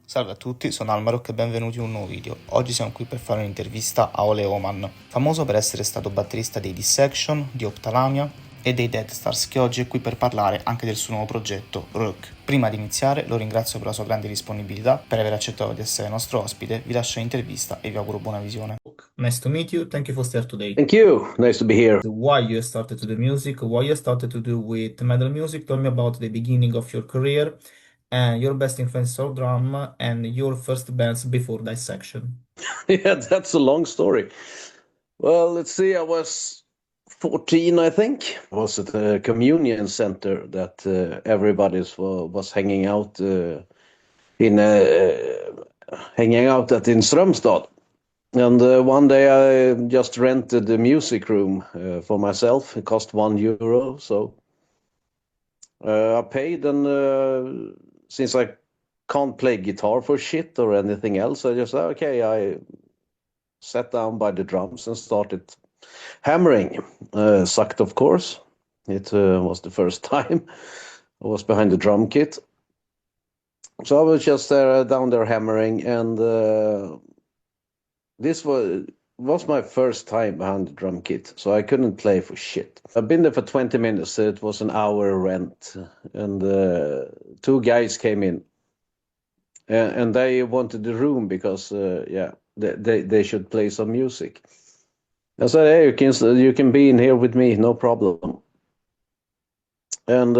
Salve a tutti, sono Almarok e benvenuti in un nuovo video. Oggi siamo qui per fare un'intervista a Ole Öhman, famoso per essere stato batterista dei Dissection, di Ophthalamia e dei Deathstars, che oggi è qui per parlare anche del suo nuovo progetto, Rook. Prima di iniziare lo ringrazio per la sua grande disponibilità, per aver accettato di essere nostro ospite, vi lascio l'intervista e vi auguro buona visione. Nice to meet you, thank you for staying today. Thank you. Nice to be here. Why you started to do music, why you started to do with metal music, tell me about the beginning of your career, and your best influence of drum, and your first bands before Dissection. Yeah, that's a long story. Well, let's see. I was 14, I think. I was at a communion center that everybody was hanging out hanging out at in Strömstad. And one day I just rented the music room for myself. It cost €1, so I paid, and since I can't play guitar for shit or anything else, I just said, okay, I sat down by the drums and started hammering. Sucked, of course. It was the first time I was behind the drum kit. So I was just down there hammering, and this was my first time behind the drum kit, so I couldn't play for shit. I've been there for 20 minutes, so it was an hour rent, and two guys came in, and they wanted the room because, they should play some music. I said, hey, you can be in here with me, no problem. And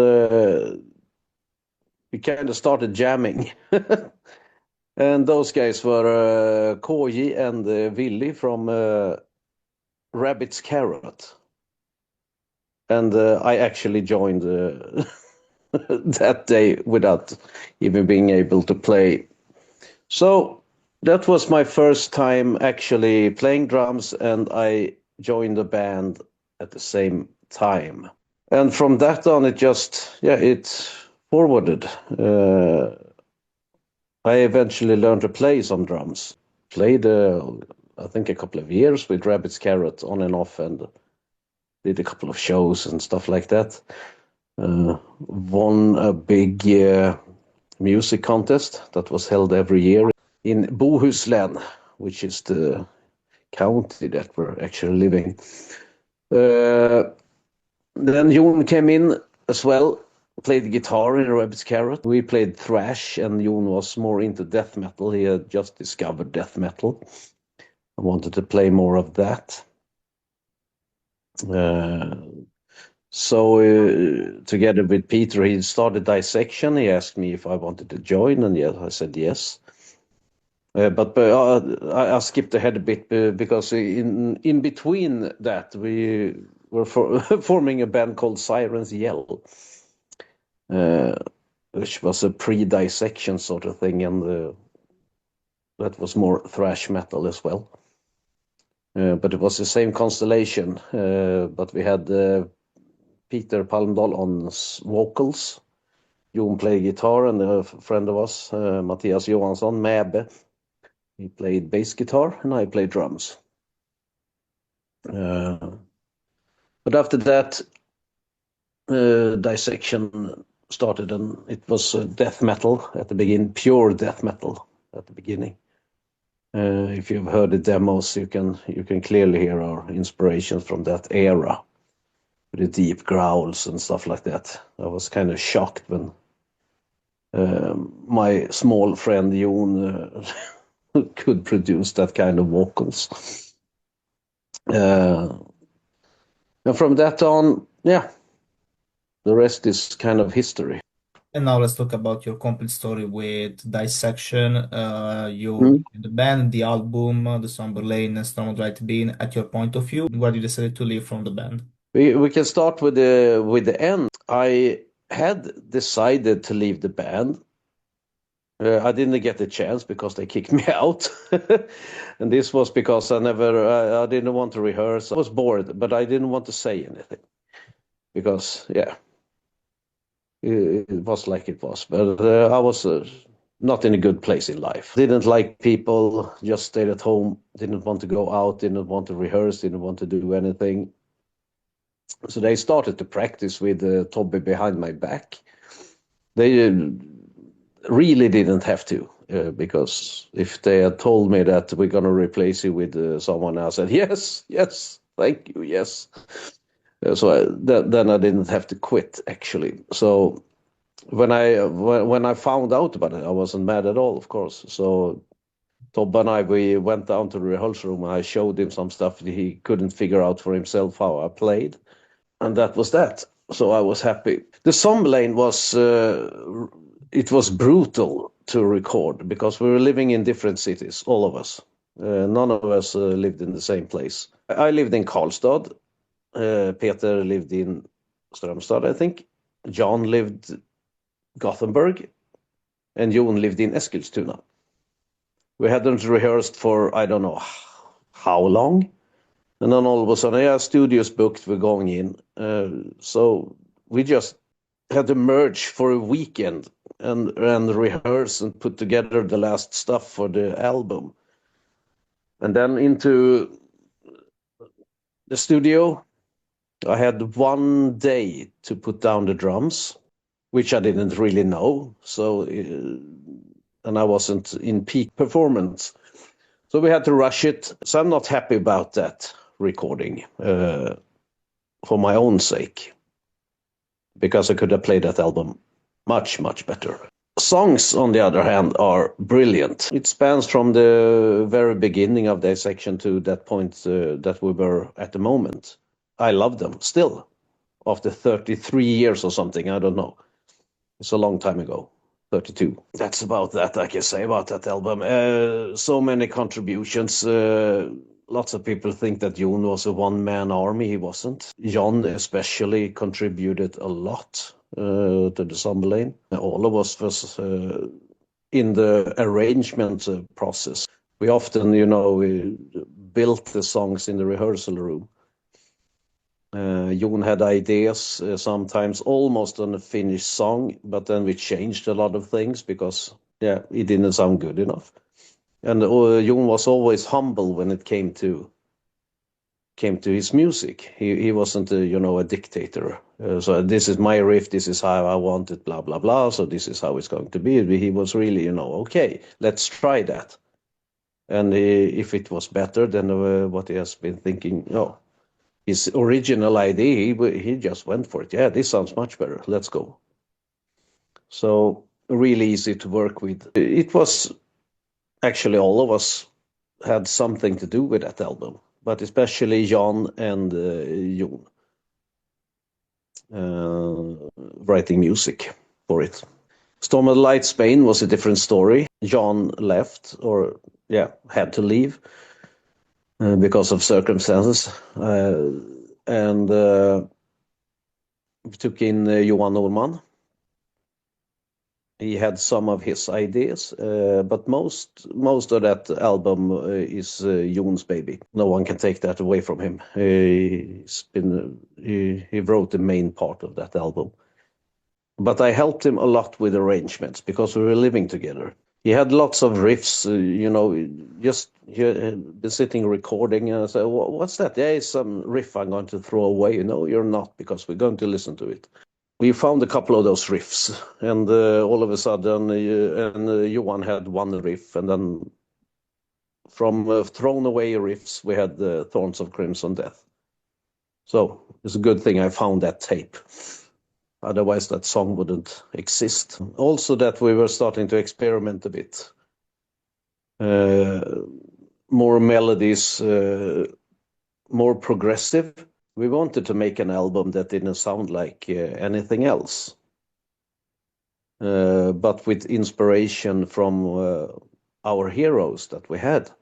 we kind of started jamming. And those guys were Koji and Willy from Rabbit's Carrot. And I actually joined that day without even being able to play. So that was my first time actually playing drums, and I joined the band at the same time. And from that on, it forwarded. I eventually learned to play some drums. Played, I think, a couple of years with Rabbit's Carrot on and off, and did a couple of shows and stuff like that. Won a big music contest that was held every year in Bohuslän, which is the county that we're actually living. Then Jon came in as well. Played guitar in Rabbit's Carrot. We played thrash, and Jon was more into death metal. He had just discovered death metal. I wanted to play more of that. So together with Peter, he started Dissection. He asked me if I wanted to join, and yes, I said yes. But I skipped ahead a bit because in between that, we were forming a band called Sirens Yell, which was a pre-Dissection sort of thing, and that was more thrash metal as well. But it was the same constellation, but we had Peter Palmdahl on vocals, Jon played guitar, and a friend of us, Mattias Johansson, Mäbe, he played bass guitar, and I played drums. But after that, Dissection started, and it was death metal at the beginning, pure death metal at the beginning. If you've heard the demos, you can clearly hear our inspirations from that era, with the deep growls and stuff like that. I was kind of shocked when my small friend Jon could produce that kind of vocals. And from that on, yeah, the rest is kind of history. And now let's talk about your complete story with Dissection. You the band, the album, the Somberlain, and Nödtveidt Bane. At your point of view, why you decided to leave from the band? We can start with the end. I had decided to leave the band. I didn't get the chance because they kicked me out. And this was because I didn't want to rehearse. I was bored, but I didn't want to say anything because, it was like it was. But I was not in a good place in life. Didn't like people, just stayed at home, didn't want to go out, didn't want to rehearse, didn't want to do anything. So they started to practice with Tobbe behind my back. They really didn't have to. because if they had told me that we're going to replace you with someone else, I said, yes, thank you, yes. Then I didn't have to quit, actually. So when I found out about it, I wasn't mad at all, of course. So Tobbe and I, we went down to the rehearsal room and I showed him some stuff that he couldn't figure out for himself how I played. And that was that. So I was happy. The Somberlain it was brutal to record because we were living in different cities, all of us. None of us lived in the same place. I lived in Karlstad. Peter lived in Strömstad, I think. Jon lived Gothenburg. And Jon lived in Eskilstuna. We hadn't rehearsed for, I don't know how long. And then all of a sudden, yeah, studio's booked, we're going in. So we just had to merge for a weekend and rehearse and put together the last stuff for the album. And then into the studio, I had 1 day to put down the drums, which I didn't really know. So, and I wasn't in peak performance. So we had to rush it. So I'm not happy about that recording for my own sake, because I could have played that album much, much better. Songs, on the other hand, are brilliant. It spans from the very beginning of Dissection to that point that we were at the moment. I love them still, after 33 years or something, I don't know. It's a long time ago. 32. That's about that I can say about that album. So many contributions. Lots of people think that Jon was a one-man army. He wasn't. Jon especially contributed a lot to the Somberlain. All of us was in the arrangement process. We often, we built the songs in the rehearsal room. Jon had ideas, sometimes almost on a finished song, but then we changed a lot of things because, it didn't sound good enough. And Jon was always humble when it came to his music. He wasn't, a dictator. So this is my riff, this is how I want it, blah, blah, blah, so this is how it's going to be. He was really, okay, let's try that. And if it was better than what he has been thinking, his original idea, he just went for it. Yeah, this sounds much better. Let's go. So really easy to work with. It was actually all of us had something to do with that album, but especially Jon and Jon writing music for it. Storm of the Lights Bane was a different story. Jon left, or had to leave. Because of circumstances, and we took in Jon Öhman. He had some of his ideas, but most of that album is Jon's baby. No one can take that away from him. He wrote the main part of that album. But I helped him a lot with arrangements because we were living together. He had lots of riffs, just been sitting recording, and I said, what's that? Yeah, it's some riff I'm going to throw away. No, you're not, because we're going to listen to it. We found a couple of those riffs, and all of a sudden, Johan had one riff, and then from thrown away riffs, we had the Thorns of Crimson Death. So it's a good thing I found that tape. Otherwise, that song wouldn't exist. Also, that we were starting to experiment a bit. More melodies, more progressive. We wanted to make an album that didn't sound like anything else. But with inspiration from our heroes that we had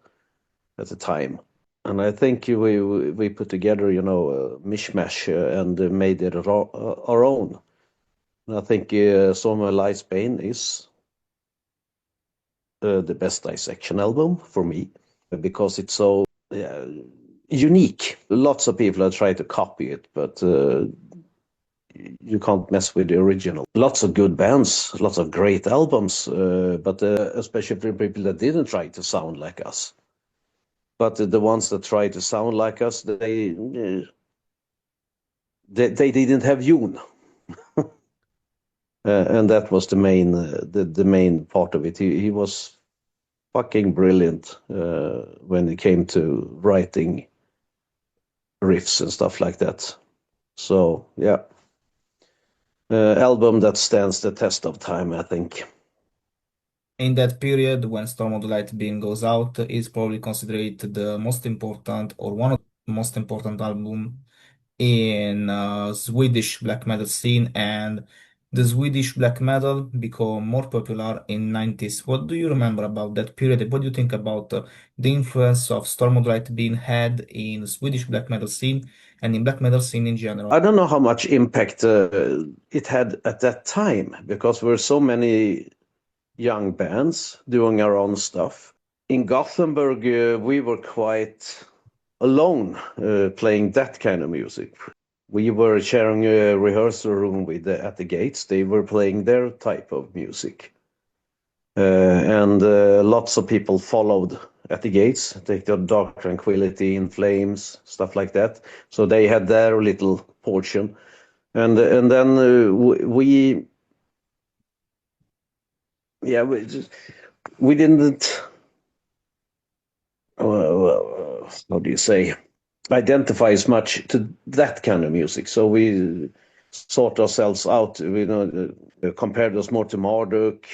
at the time. And I think we put together, a mishmash and made it our own. And I think Storm of the Lights Bane is the best Dissection album for me, because it's so unique. Lots of people have tried to copy it, but you can't mess with the original. Lots of good bands, lots of great albums, but especially for people that didn't try to sound like us. But the ones that tried to sound like us, they didn't have Jon. And that was the main part of it. He was fucking brilliant when it came to writing riffs and stuff like that. So yeah, album that stands the test of time, I think. In that period, when Storm of the Light Beam goes out, is probably considered the most important or one of the most important album in Swedish black metal scene, and the Swedish black metal become more popular in 90s. What do you remember about that period? What do you think about the influence of Storm of the Light being had in Swedish black metal scene and in black metal scene in general? I don't know how much impact it had at that time, because there were so many young bands doing our own stuff. In Gothenburg, we were quite alone playing that kind of music. We were sharing a rehearsal room with at the Gates. They were playing their type of music. And lots of people followed at the Gates. Take the Dark Tranquility, In Flames, stuff like that. So they had their little portion. And then we didn't, how do you say, identify as much to that kind of music. So we sort ourselves out, compared us more to Marduk,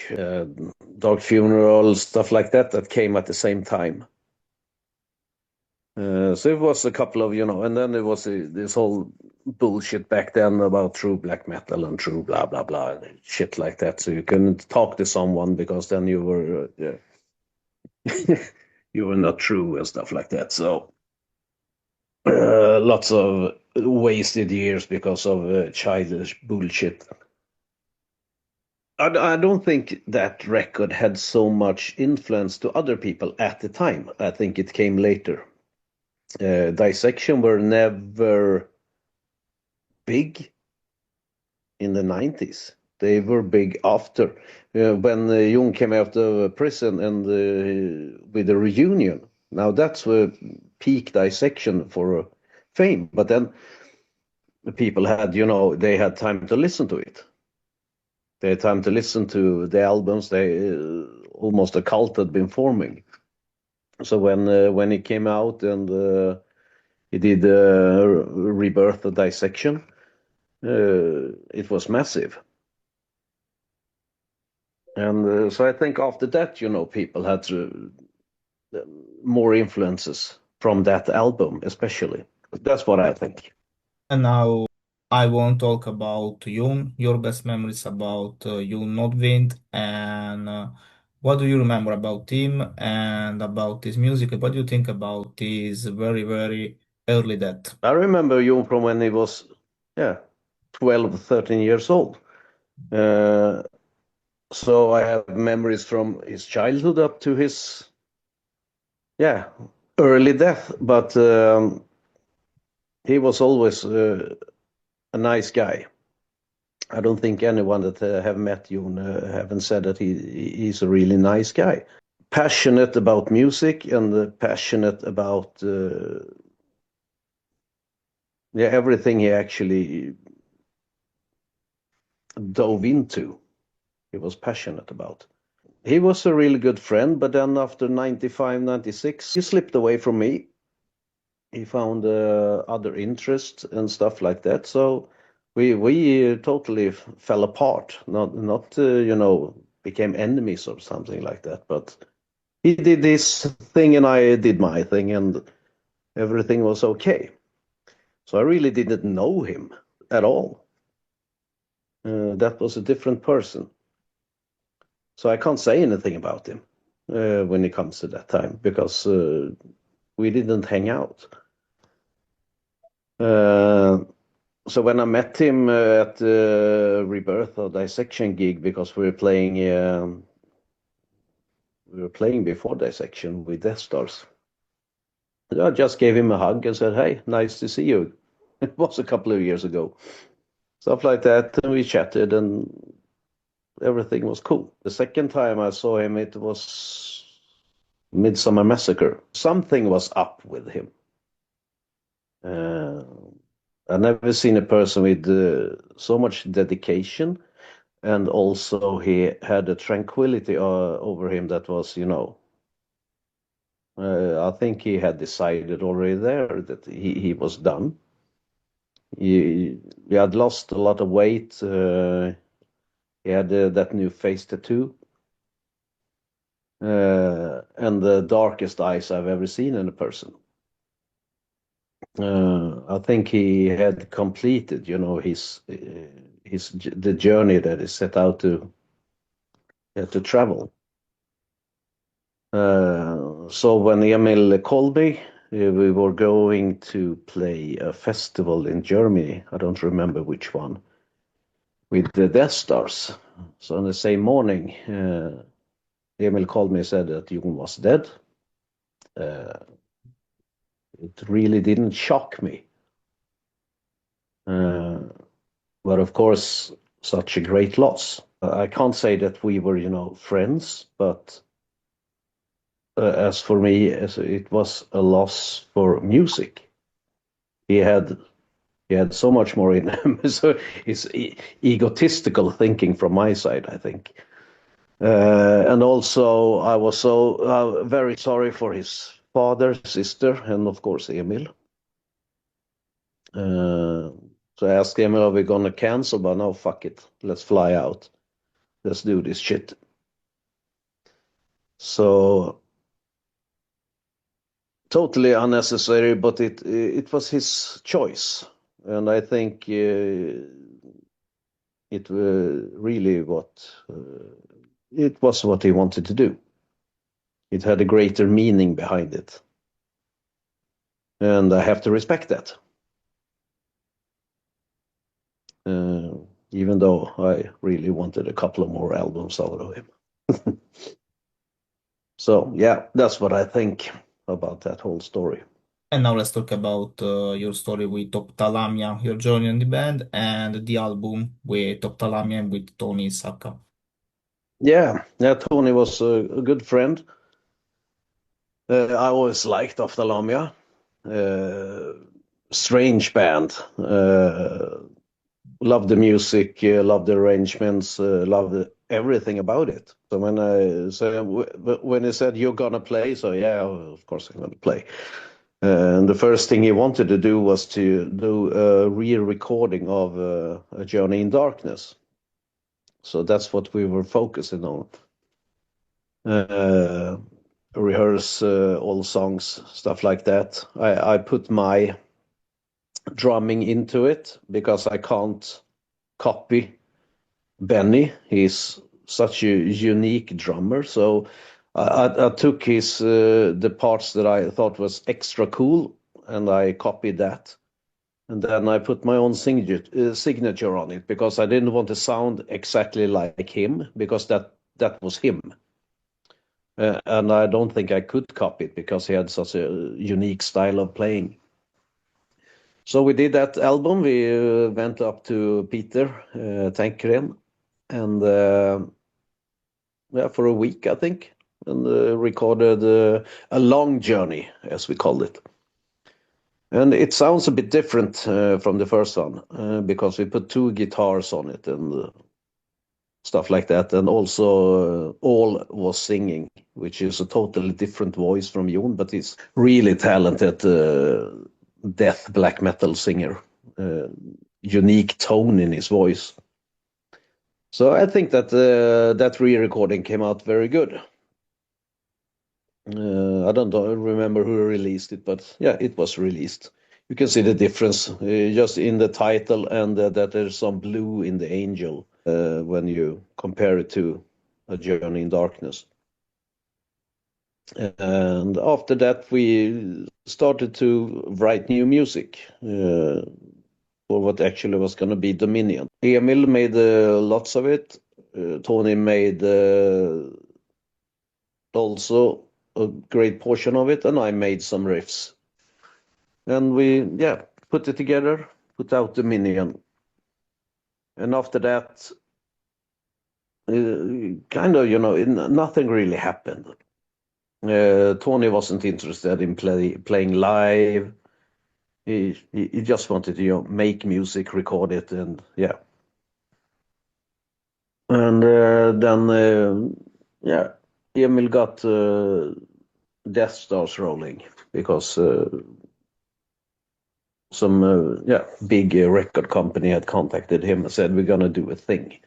Dark Funeral, stuff like that came at the same time. So it was a couple of, and then there was this whole bullshit back then about true black metal and true blah, blah, blah, shit like that. So you couldn't talk to someone because then you were, you were not true and stuff like that. So lots of wasted years because of childish bullshit. I don't think that record had so much influence to other people at the time. I think it came later. Dissection were never big in the 90s. They were big after. When Jon came out of prison and with a reunion. Now that's where peak Dissection for fame. But then the people had, they had time to listen to it. They had time to listen to the albums. They almost a cult had been forming. So when it came out and he did Rebirth of Dissection, it was massive. And so I think after that, people had more influences from that album, especially. That's what I think. And now I won't talk about Jon, your best memories about Jon Nödtveidt, and what do you remember about him and about his music? What do you think about his very, very early death? I remember Jon from when he was, 12, 13 years old. So I have memories from his childhood up to his, early death. But he was always a nice guy. I don't think anyone that have met Jon haven't said that he's a really nice guy. Passionate about music and passionate about everything he actually dove into. He was passionate about. He was a really good friend, but then after 95, 96, he slipped away from me. He found other interests and stuff like that. So we totally fell apart. Not became enemies or something like that. But he did this thing and I did my thing, and everything was okay. So I really didn't know him at all. That was a different person. So I can't say anything about him when it comes to that time, because we didn't hang out. So when I met him at the Rebirth or Dissection gig, because we were playing before Dissection with Deathstars, I just gave him a hug and said, "Hey, nice to see you." It was a couple of years ago. Stuff like that, and we chatted and everything was cool. The second time I saw him, it was Midsummer Massacre. Something was up with him. I've never seen a person with so much dedication, and also he had a tranquility over him that was, I think he had decided already there that he was done. He had lost a lot of weight. He had that new face tattoo. And the darkest eyes I've ever seen in a person. I think he had completed, the journey that is set out to travel. So when Emil called me, we were going to play a festival in Germany. I don't remember which one, with the Deathstars. So on the same morning, Emil called me and said that Jon was dead. It really didn't shock me. But of course, such a great loss. I can't say that we were, friends, but as for me, it was a loss for music. He had so much more in him. So it's egotistical thinking from my side, I think. And also, I was so very sorry for his father, sister, and of course, Emil. So I asked Emil, are we going to cancel? But no, fuck it. Let's fly out. Let's do this shit. So totally unnecessary, but it was his choice. And I think it really it was what he wanted to do. It had a greater meaning behind it. And I have to respect that. Even though I really wanted a couple of more albums out of him. So, yeah, that's what I think about that whole story. And now let's talk about your story with Ophthalamia, your journey in the band, and the album with Ophthalamia and with Tony Saka. Yeah, Tony was a good friend. I always liked Ophthalamia. Strange band. Loved the music, loved the arrangements, loved everything about it. So when he said you're gonna play, so yeah, of course I'm gonna play. And the first thing he wanted to do was to do a re-recording of A Journey in Darkness. So that's what we were focusing on. Rehearse all songs, stuff like that. I put my drumming into it because I can't copy Benny. He's such a unique drummer. So I took the parts that I thought was extra cool and I copied that. And then I put my own signature on it because I didn't want to sound exactly like him because that was him. And I don't think I could copy it because he had such a unique style of playing. So we did that album. We went up to Peter Tankren and for a week, I think, and recorded a long journey, as we called it. And it sounds a bit different from the first one because we put 2 guitars on it and stuff like that. And also Ole was singing, which is a totally different voice from Jon, but he's really talented death black metal singer. Unique tone in his voice. So I think that that re-recording came out very good. I don't remember who released it, but yeah, it was released. You can see the difference just in the title and that there's some blue in the angel when you compare it to A Journey in Darkness. And after that, we started to write new music for what actually was going to be Dominion. Emil made lots of it. Tony made also a great portion of it, and I made some riffs. And we, put it together, put out Dominion. And after that, kind of, nothing really happened. Tony wasn't interested in playing live. He just wanted to make music, record it, and yeah. And then Emil got Deathstars rolling because some big record company had contacted him and said, we're going to do a thing.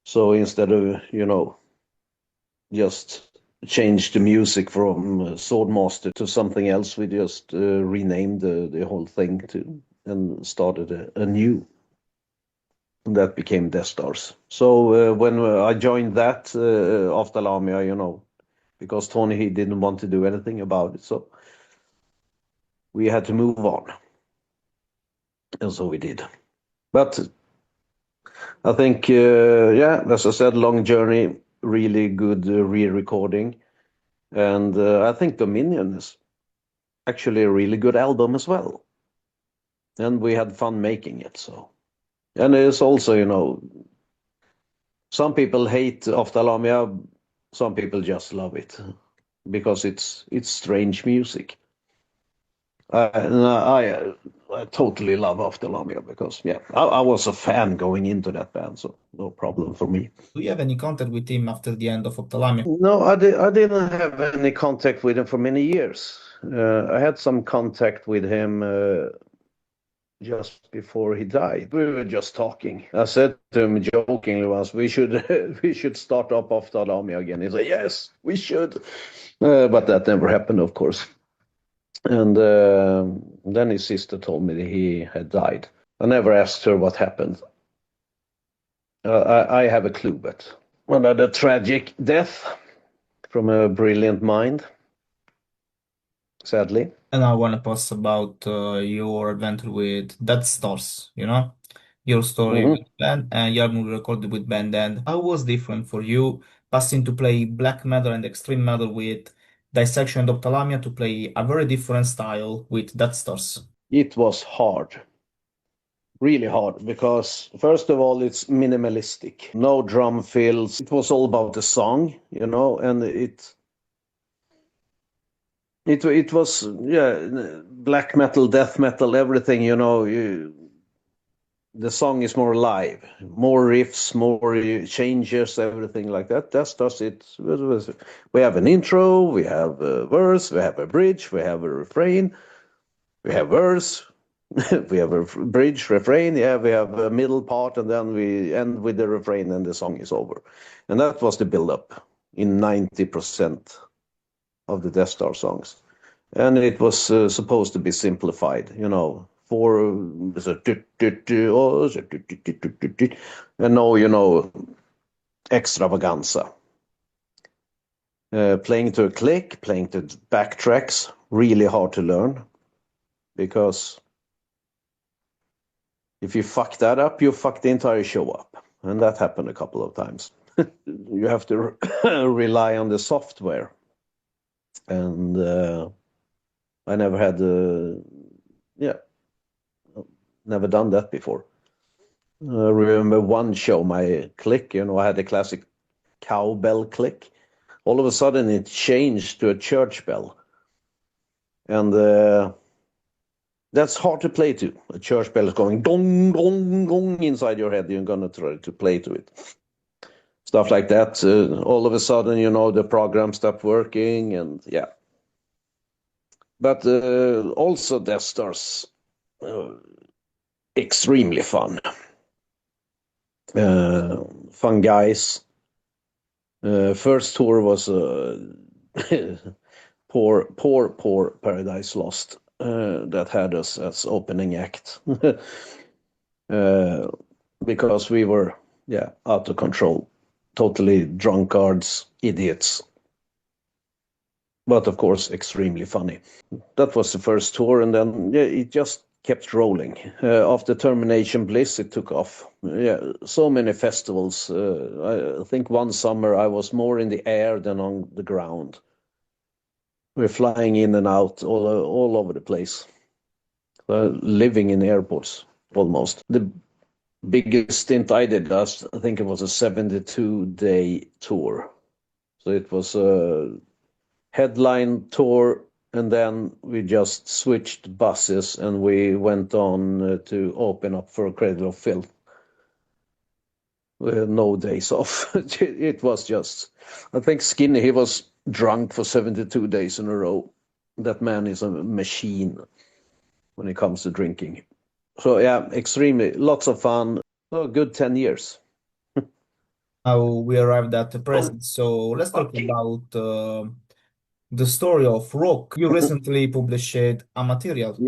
So instead of, just change the music from Swordmaster to something else, we just renamed the whole thing and started anew. And that became Deathstars. So when I joined that Ophthalamia, because Tony, he didn't want to do anything about it, so we had to move on. And so we did. But I think, as I said, long journey, really good re-recording. And I think Dominion is actually a really good album as well. And we had fun making it, so. And it's also, some people hate Ophthalamia, some people just love it because it's strange music. I totally love Ophthalamia because I was a fan going into that band, so no problem for me. Do you have any contact with him after the end of Ophthalamia? No, I didn't have any contact with him for many years. I had some contact with him just before he died. We were just talking. I said to him jokingly once, we should start up Ophthalamia again. He said, yes, we should. But that never happened, of course. And then his sister told me that he had died. I never asked her what happened. I have a clue, but another tragic death from a brilliant mind, sadly. And I want to post about your adventure with Deathstars, your story with band and your album recorded with band. And how was different for you passing to play black metal and extreme metal with Dissection and Ophthalamia to play a very different style with Deathstars? It was hard. Really hard, because first of all, it's minimalistic. No drum fills. It was all about the song, and it was black metal, death metal, everything, the song is more live, more riffs, more changes, everything like that. That's just it. We have an intro, we have a verse, we have a bridge, we have a refrain, we have verse, we have a bridge, refrain, we have a middle part, and then we end with the refrain and the song is over. And that was the build-up in 90% of the Deathstar songs. And it was supposed to be simplified, for and no, extravaganza. Playing to a click, playing to backtracks, really hard to learn, because if you fuck that up, you fuck the entire show up. And that happened a couple of times. You have to rely on the software. And I never had, never done that before. I remember one show, my click, I had a classic cowbell click. All of a sudden it changed to a church bell. And that's hard to play to. A church bell is going dong, dong, dong inside your head. You're going to try to play to it. Stuff like that. All of a sudden, the program stopped working, and But also Deathstars, extremely fun. Fun guys. First tour was poor Paradise Lost that had us as opening act. Because we were, out of control. Totally drunkards, idiots. But of course, extremely funny. That was the first tour, and then it just kept rolling. After Termination Bliss, it took off. So many festivals. I think one summer I was more in the air than on the ground. We're flying in and out all over the place. Living in airports, almost. The biggest stint I did, I think it was a 72-day tour. So it was a headline tour, and then we just switched buses and we went on to open up for Cradle of Filth. We had no days off. It was just, I think Skinny, he was drunk for 72 days in a row. That man is a machine when it comes to drinking. So yeah, extremely, lots of fun. So good 10 years. Now we arrived at the present, so let's talk Okay. about the story of rock. You recently published a material.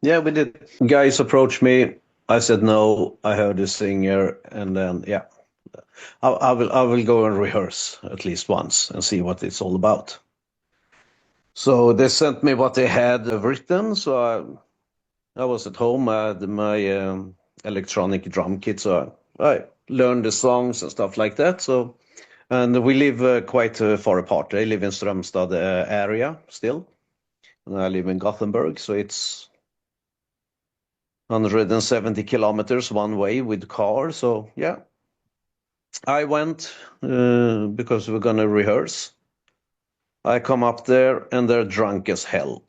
Yeah, we did. Guys approached me. I said no. I heard the singer, and then yeah, I will go and rehearse at least once and see what it's all about. So they sent me what they had written. So I was at home. I had my electronic drum kit, so I learned the songs and stuff like that. So, and we live quite far apart. They live in Strömstad area still, and I live in Gothenburg. So it's 170 kilometers one way with car. So yeah, I went because we're gonna rehearse. I come up there and they're drunk as hell.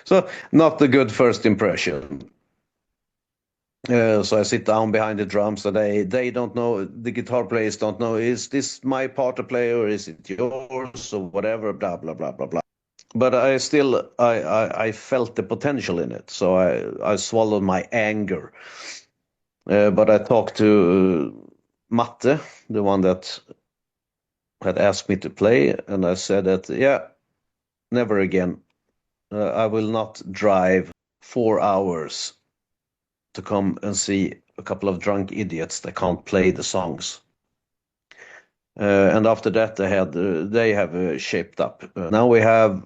So not a good first impression. So I sit down behind the drums and they don't know, the guitar players don't know, is this my part to play or is it yours or whatever, blah, blah, blah, blah, blah. But I felt the potential in it. So I swallowed my anger. But I talked to Matte, the one that had asked me to play, and I said that, yeah, never again. I will not drive 4 hours to come and see a couple of drunk idiots that can't play the songs. And after that, they have shaped up. Now we have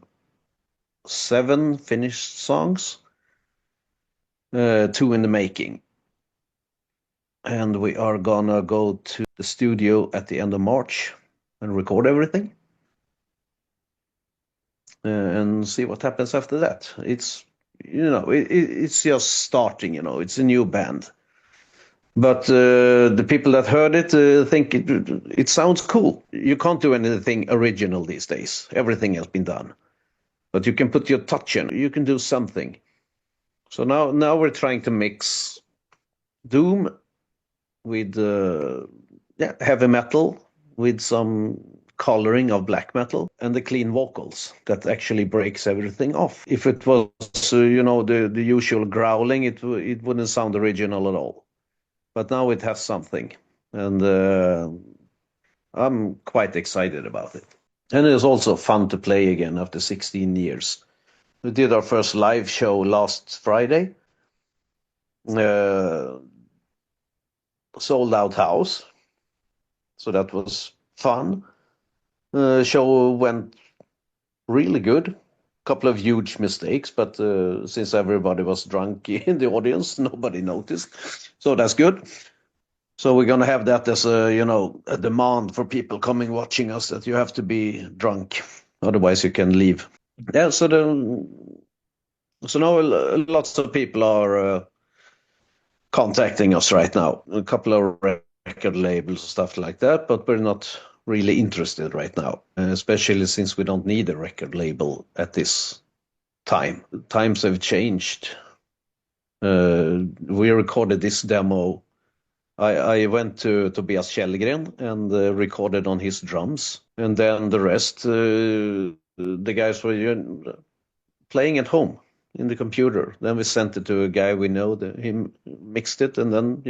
7 finished songs, 2 in the making. And we are gonna go to the studio at the end of March and record everything. And see what happens after that. It's it's just starting. It's a new band, but the people that heard it think it sounds cool. You can't do anything original these days. Everything has been done, but you can put your touch in. You can do something. So now we're trying to mix doom with heavy metal with some coloring of black metal and the clean vocals that actually breaks everything off. If it was, the usual growling, it wouldn't sound original at all. But now it has something, and I'm quite excited about it. And it's also fun to play again after 16 years. We did our first live show last Friday. Sold out house. So that was fun. Show went really good. Couple of huge mistakes, but since everybody was drunk in the audience, nobody noticed. So that's good. So we're gonna have that as a demand for people coming watching us, that you have to be drunk, otherwise you can leave. Yeah. So now lots of people are contacting us right now. A couple of record labels and stuff like that, but we're not really interested right now, especially since we don't need a record label at this time. Times have changed. We recorded this demo. I went to Tobias Källgren and recorded on his drums, and then the rest, the guys were playing at home in the computer. Then we sent it to a guy we know. He mixed it, and then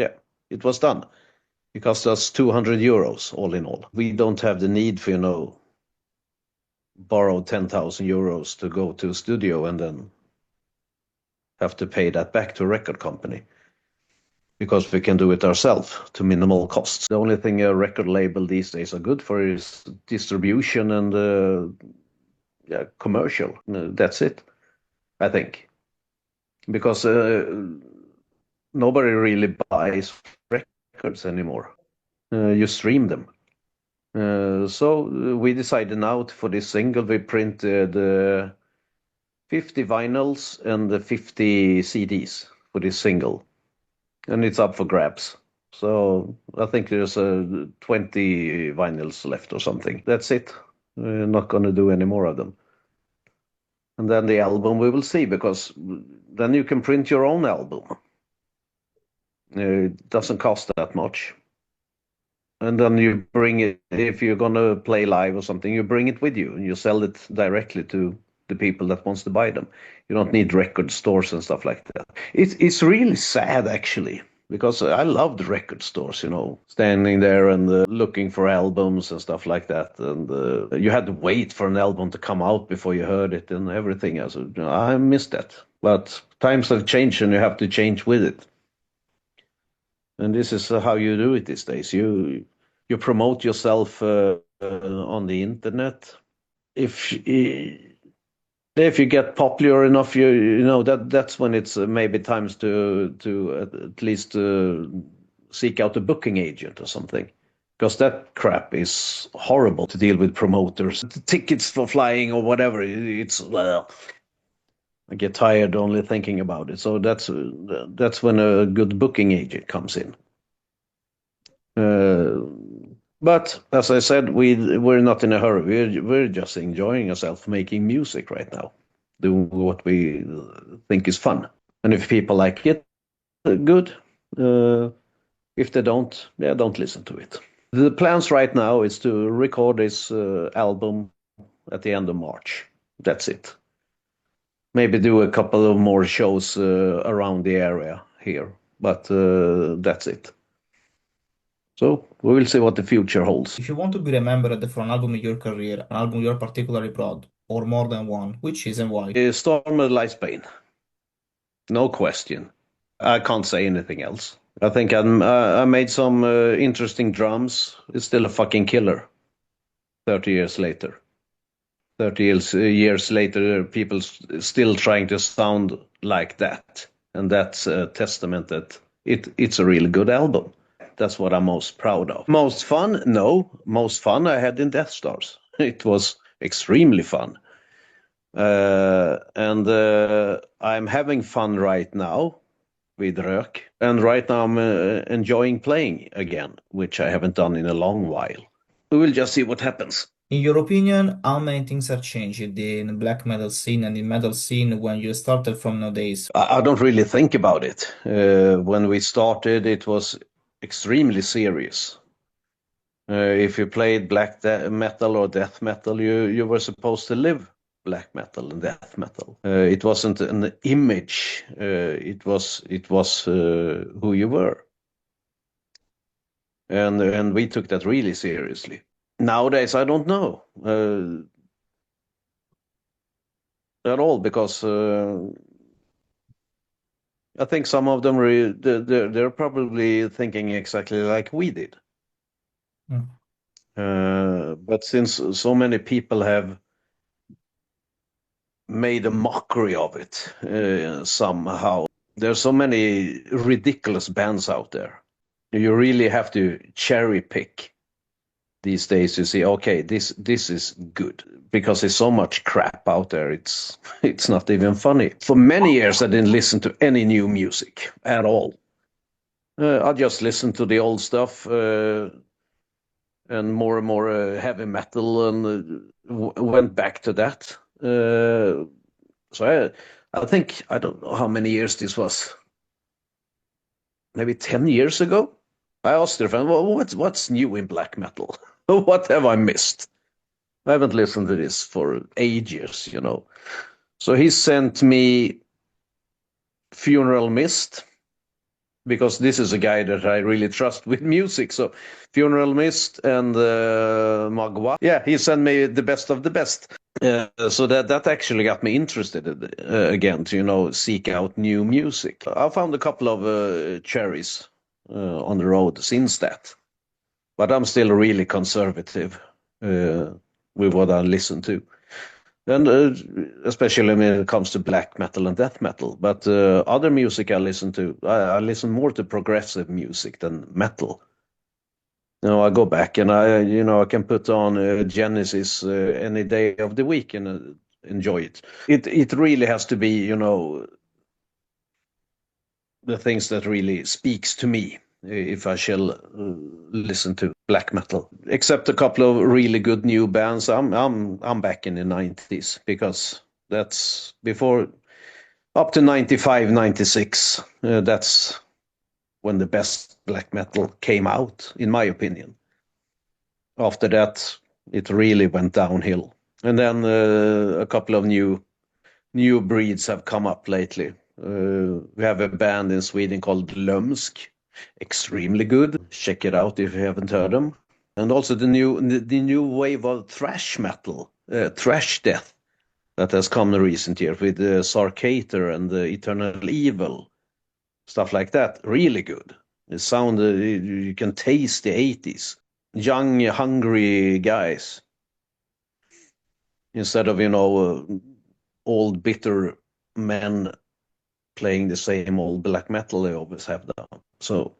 it was done. It cost us 200 euros all in all. We don't have the need for borrow 10,000 euros to go to a studio and then have to pay that back to a record company, because we can do it ourselves to minimal costs. The only thing a record label these days are good for is distribution and commercial. That's it, I think, because nobody really buys records anymore. You stream them. So we decided now for this single, we printed 50 vinyls and 50 CDs for this single, and it's up for grabs. So I think there's 20 vinyls left or something. That's it. We're not going to do any more of them. And then the album we will see, because then you can print your own album. It doesn't cost that much. and then you bring it, if you're going to play live or something, you bring it with you and you sell it directly to the people that wants to buy them. You don't need record stores and stuff like that. It's really sad, actually, because I loved record stores, standing there and looking for albums and stuff like that. And you had to wait for an album to come out before you heard it and everything else. I miss that. But times have changed and you have to change with it. And this is how you do it these days. You promote yourself on the internet. If you get popular enough, that's when it's maybe times to at least seek out a booking agent or something, because that crap is horrible to deal with promoters. The tickets for flying or whatever, I get tired only thinking about it. So that's when a good booking agent comes in. But as I said, we're not in a hurry. We're just enjoying ourselves making music right now, doing what we think is fun. And if people like it, good. If they don't, don't listen to it. The plans right now is to record this album at the end of March. That's it. Maybe do a couple of more shows around the area here, but that's it. So we will see what the future holds. If you want to be remembered for an album in your career, an album you're particularly proud, or more than one, which is and why? Somberlain, Bane. No question. I can't say anything else. I think I made some interesting drums. It's still a fucking killer. 30 years later. 30 years later, people still trying to sound like that. And that's a testament that it's a really good album. That's what I'm most proud of. Most fun? No. Most fun I had in Deathstars. It was extremely fun. And I'm having fun right now with Rök. And right now I'm enjoying playing again, which I haven't done in a long while. We will just see what happens. In your opinion, how many things have changed in the black metal scene and in metal scene when you started from nowadays? I don't really think about it. When we started, it was extremely serious. If you played black metal or death metal, you were supposed to live black metal and death metal. It wasn't an image. It was who you were. And we took that really seriously. Nowadays, I don't know at all, because I think some of them they're probably thinking exactly like we did. But since so many people have made a mockery of it somehow, there's so many ridiculous bands out there. You really have to cherry pick these days to see, okay, this is good, because there's so much crap out there. It's not even funny. For many years, I didn't listen to any new music at all. I just listened to the old stuff and more heavy metal, and went back to that. So I think, I don't know how many years this was. Maybe 10 years ago. I asked her, well, what's new in black metal? What have I missed? I haven't listened to this for ages, So he sent me Funeral Mist, because this is a guy that I really trust with music. So Funeral Mist and Magua. Yeah, he sent me the best of the best. So that actually got me interested again to, seek out new music. I found a couple of cherries on the road since that. But I'm still really conservative with what I listen to. And especially when it comes to black metal and death metal. But other music I listen to, I listen more to progressive music than metal. I go back and I can put on Genesis any day of the week and enjoy it. It really has to be, the things that really speaks to me if I shall listen to black metal. Except a couple of really good new bands. I'm back in the 90s, because that's before, up to 95, 96. That's when the best black metal came out, in my opinion. after that, it really went downhill. And then a couple of new breeds have come up lately. We have a band in Sweden called Lömsk, extremely good. Check it out if you haven't heard them. And also the new wave of thrash metal, thrash death, that has come in recent years with Sarcater and Eternal Evil, stuff like that. Really good. The sound, you can taste the 80s. Young, hungry guys. Instead of, old, bitter men playing the same old black metal they always have done. So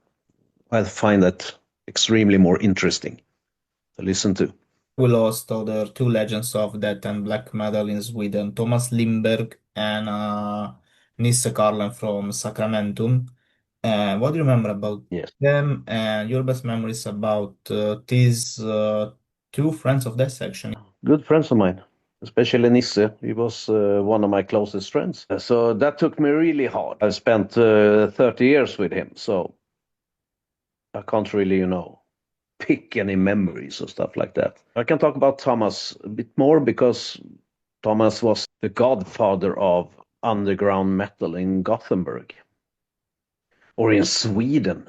I find that extremely more interesting to listen to. We lost other two legends of death and black metal in Sweden, Thomas Lindberg and Nisse Karlen from Sacramentum. What do you remember about Yes. them and your best memories about these two friends of Dissection? Good friends of mine, especially Nisse. He was one of my closest friends. So that took me really hard. I spent 30 years with him, so I can't really, pick any memories or stuff like that. I can talk about Thomas a bit more because Thomas was the godfather of underground metal in Gothenburg or in Sweden.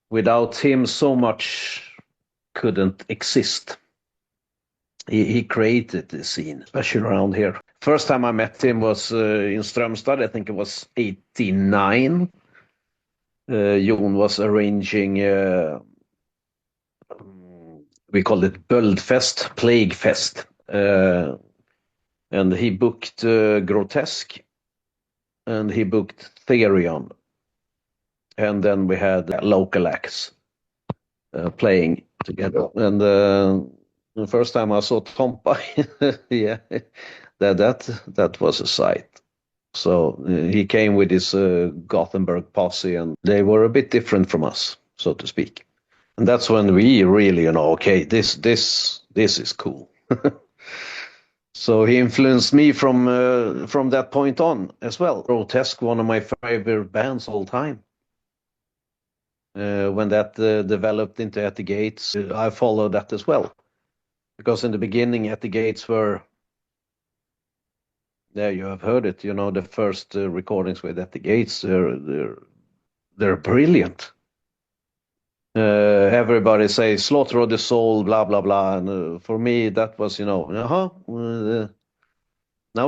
Without him, so much couldn't exist. He created the scene, especially around here. First time I met him was in Strömstad. I think it was 89. Jon was arranging, we called it Böldfest, Plague Fest. And he booked Grotesque and he booked Therion. And then we had local acts playing together. And the first time I saw Tompa, yeah, that was a sight. So he came with his Gothenburg posse, and they were a bit different from us, so to speak. And that's when we really, okay, this is cool. So he influenced me from that point on as well. Grotesque, one of my favorite bands all time. When that developed into At the Gates, I followed that as well. Because in the beginning, At the Gates were, there you have heard it, the first recordings with At the Gates, they're brilliant. Everybody say Slaughter of the Soul, blah, blah, blah. And for me, that was, now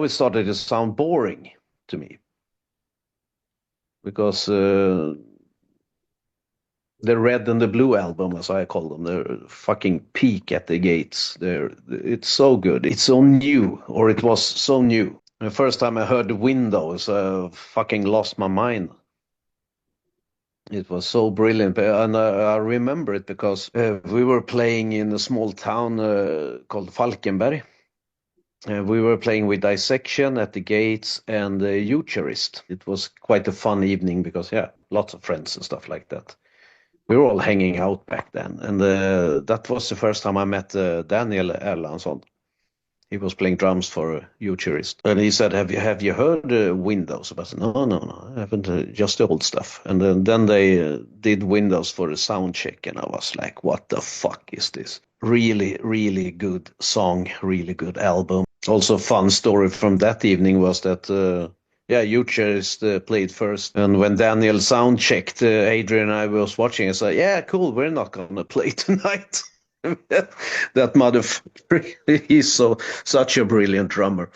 it started to sound boring to me. Because the Red and the Blue album, as I call them, they're fucking peak At the Gates. It's so good. It's so new, or it was so new. The first time I heard the Windows, I fucking lost my mind. It was so brilliant, and I remember it because we were playing in a small town called Falkenberg. We were playing with Dissection, At the Gates, and Eucharist. It was quite a fun evening because, lots of friends and stuff like that. We were all hanging out back then, and that was the first time I met Daniel Erlandsson. He was playing drums for Eucharist, and he said, "Have you heard Windows?" I said, "No, I haven't. Just the old stuff." And then they did Windows for a sound check, and I was like, "What the fuck is this?" Really, really good song, really good album. Also, fun story from that evening was that. Eucharist played first, and when Daniel sound checked, Adrian and I was watching and said, "Yeah, cool, we're not gonna play tonight." That motherfucker, he's such a brilliant drummer.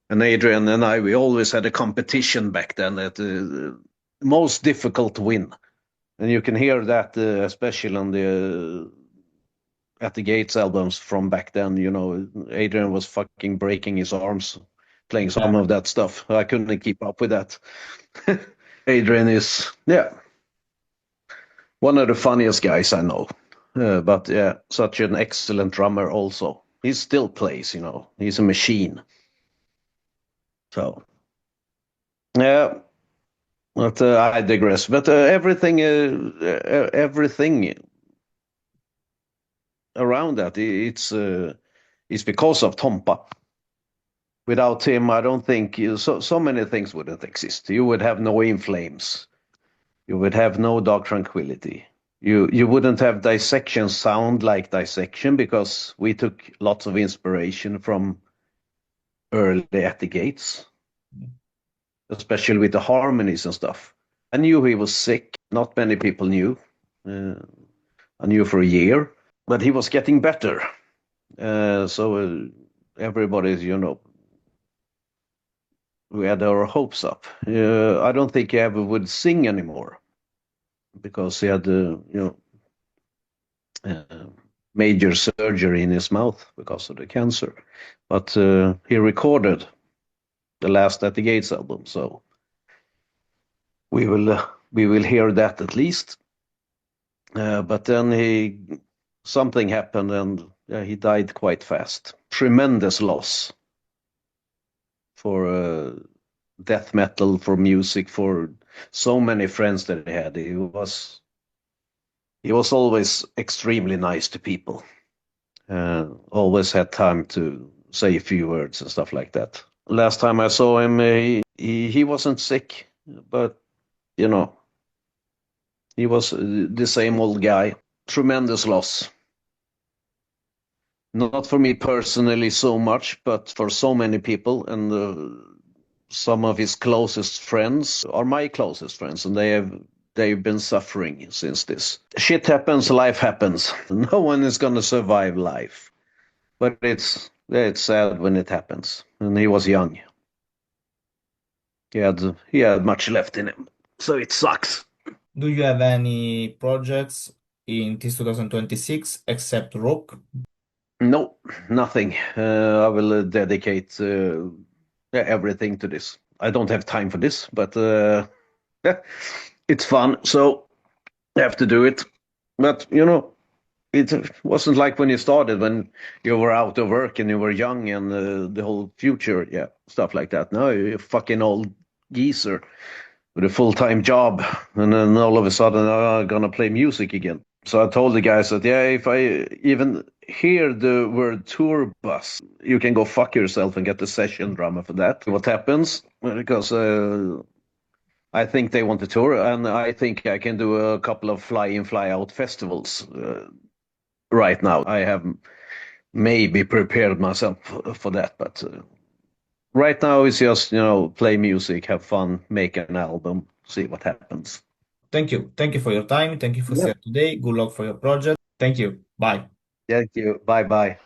And Adrian and I, we always had a competition back then at most difficult to win, and you can hear that especially on the At the Gates albums from back then. Adrian was fucking breaking his arms playing some of that stuff. I couldn't keep up with that. Adrian is, one of the funniest guys I know. But such an excellent drummer also. He still plays, he's a machine. So, but I digress. But everything around that, it's because of Tompa. Without him, I don't think so many things wouldn't exist. You would have no In Flames. You would have no Dark Tranquility. you wouldn't have Dissection sound like Dissection, because we took lots of inspiration from early At the Gates, especially with the harmonies and stuff. I knew he was sick. Not many people knew. I knew for a year, but he was getting better. So everybody's, we had our hopes up. I don't think he ever would sing anymore, because he had, major surgery in his mouth because of the cancer. But he recorded the last At the Gates album, so we will hear that at least. But then something happened, and he died quite fast. Tremendous loss for death metal, for music, for so many friends that he had. He was always extremely nice to people. Always had time to say a few words and stuff like that. Last time I saw him, he wasn't sick, but he was the same old guy. Tremendous loss. Not for me personally so much, but for so many people, and some of his closest friends are my closest friends, and they've been suffering since this. Shit happens, life happens. No one is going to survive life, but it's sad when it happens. And he was young. He had much left in him, so it sucks. Do you have any projects in this 2026 except rock? No, nothing. I will dedicate everything to this. I don't have time for this, but it's fun, so I have to do it. But it wasn't like when you started, when you were out of work and you were young, and the whole future, stuff like that. Now you're a fucking old geezer with a full-time job, and then all of a sudden I'm gonna play music again. So I told the guys that, if I even hear the word tour bus, you can go fuck yourself and get the session drummer for that. What happens? Because I think they want to tour, and I think I can do a couple of fly-in, fly-out festivals right now. I have maybe prepared myself for that, but right now it's just, play music, have fun, make an album, see what happens. Thank you. Thank you for your time. Thank you for Yeah. sharing today. Good luck for your project. Thank you. Bye. Thank you. Bye-bye.